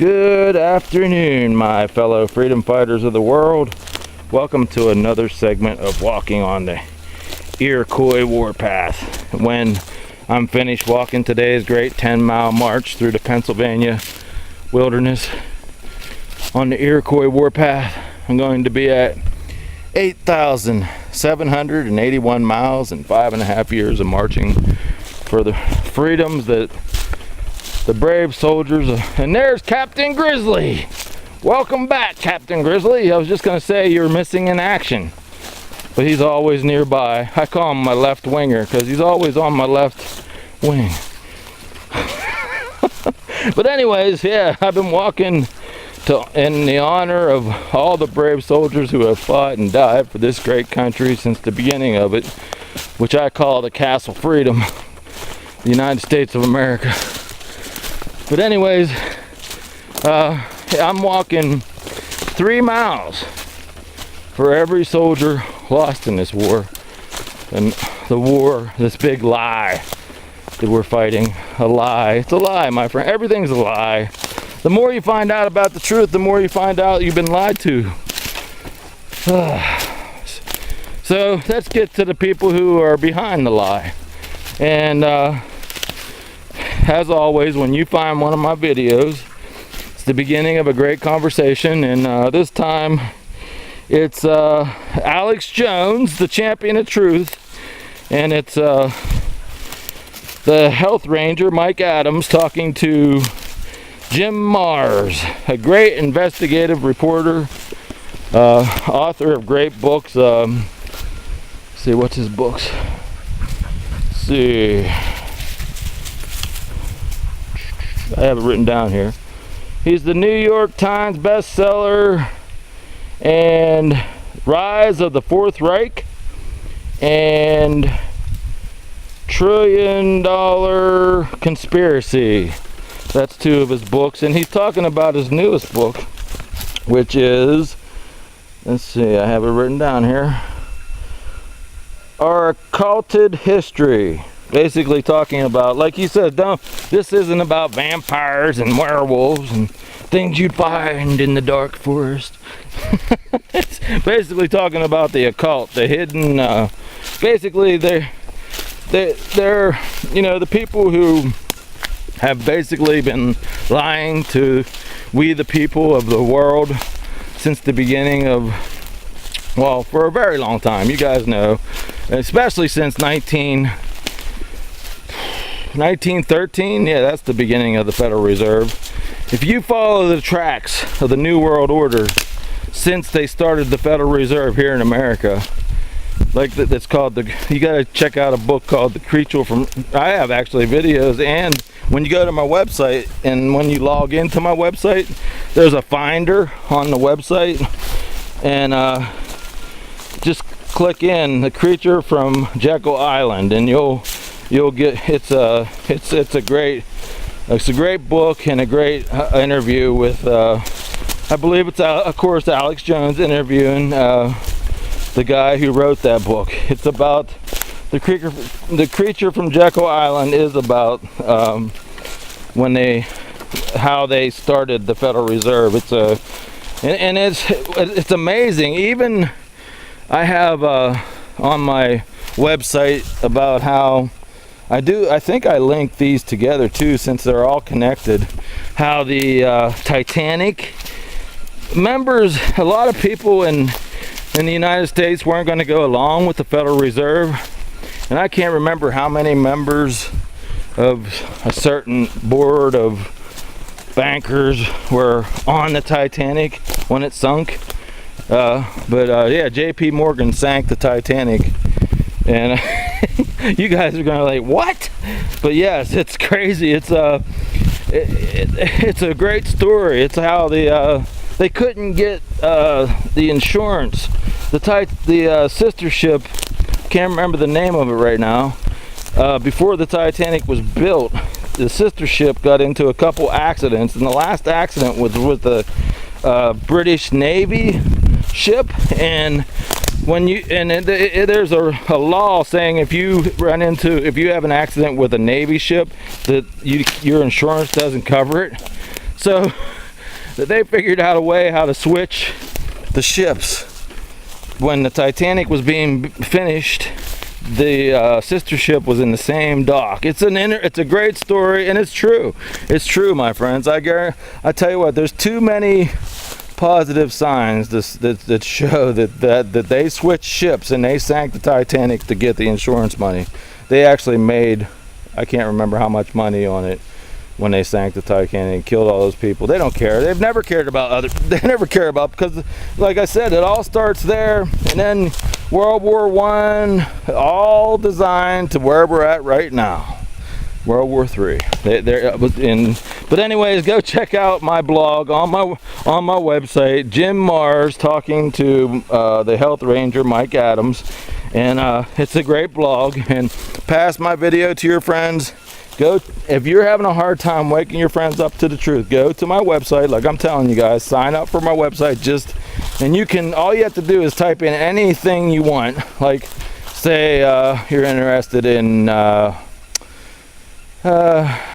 Good afternoon, my fellow freedom fighters of the world. Welcome to another segment of walking on the Iroquois warpath. When I'm finished walking today's great 10-mile march through the Pennsylvania wilderness on the Iroquois warpath, I'm going to be at 8,781 miles and 5.5 years of marching for the freedoms that the brave soldiers and there's Captain Grizzly. Welcome back, Captain Grizzly. I was just going to say you're missing in action, but he's always nearby. I call him my left winger because he's always on my left wing. But anyways, yeah, I've been walking in the honor of all the brave soldiers who have fought and died for this great country since the beginning of it, which I call the Castle Freedom, the United States of America. But anyways, I'm walking 3 miles for every soldier lost in this war. And the war, this big lie that we're fighting, a lie. It's a lie, my friend. Everything's a lie. The more you find out about the truth, the more you find out you've been lied to. So let's get to the people who are behind the lie. And as always, when you find one of my videos, it's the beginning of a great conversation. And this time it's Alex Jones, the champion of truth. And it's the health ranger, Mike Adams, talking to Jim Mars, a great investigative reporter, author of great books. Let's see, what's his books? Let's see. I have it written down here. He's the New York Times bestseller and Rise of the Fourth Reich and $1 Trillion Conspiracy. That's 2 of his books, and he's talking about his newest book, which is, let's see, I have it written down here, Our Occulted History. Basically talking about, like he said, this isn't about vampires and werewolves and things you'd find in the dark forest. It's basically talking about the occult, the hidden, basically they're you know, the people who have basically been lying to we the people of the world since the beginning of, well, for a very long time. You guys know, especially since 1913. Yeah, that's the beginning of the Federal Reserve. If you follow the tracks of the New World Order since they started the Federal Reserve here in America, like that's called you gotta check out a book called The Creature from, I have actually videos, and when you go to my website and when you log into my website, there's a finder on the website, and just click in The Creature from Jekyll Island, and you'll get, it's a great book and a great interview with I believe it's of course Alex Jones interviewing the guy who wrote that book. It's about the creature from Jekyll Island is about how they started the Federal Reserve. It's amazing. Even I have on my website about how I think I linked these together too, since they're all connected. How the Titanic members, a lot of people in the United States weren't going to go along with the Federal Reserve, and I can't remember how many members of a certain board of bankers were on the Titanic when it sunk. Yeah, J.P. Morgan sank the Titanic, and you guys are gonna like, what? But yes, it's crazy. It's a great story. It's how they couldn't get the insurance. The sister ship, can't remember the name of it right now. Before the Titanic was built, the sister ship got into a couple accidents, and the last accident was with the British Navy ship. And there's a law saying if you have an accident with a Navy ship, that your insurance doesn't cover it. So that they figured out a way how to switch the ships. When the Titanic was being finished, the sister ship was in the same dock. It's a great story, and it's true. It's true, my friends. I tell you what, there's too many positive signs that show that they switched ships and they sank the Titanic to get the insurance money. They actually made, I can't remember how much money on it when they sank the Titanic and killed all those people. They don't care. They've never cared about they never care about, because like I said, it all starts there, and then World War I, all designed to where we're at right now. World War III. But anyways, go check out my blog on my website. Jim Mars talking to the Health Ranger Mike Adams, and it's a great blog. And pass my video to your friends. If you're having a hard time waking your friends up to the truth, go to my website. Like I'm telling you guys, sign up for my website. And you can, all you have to do is type in anything you want. Like, say you're interested in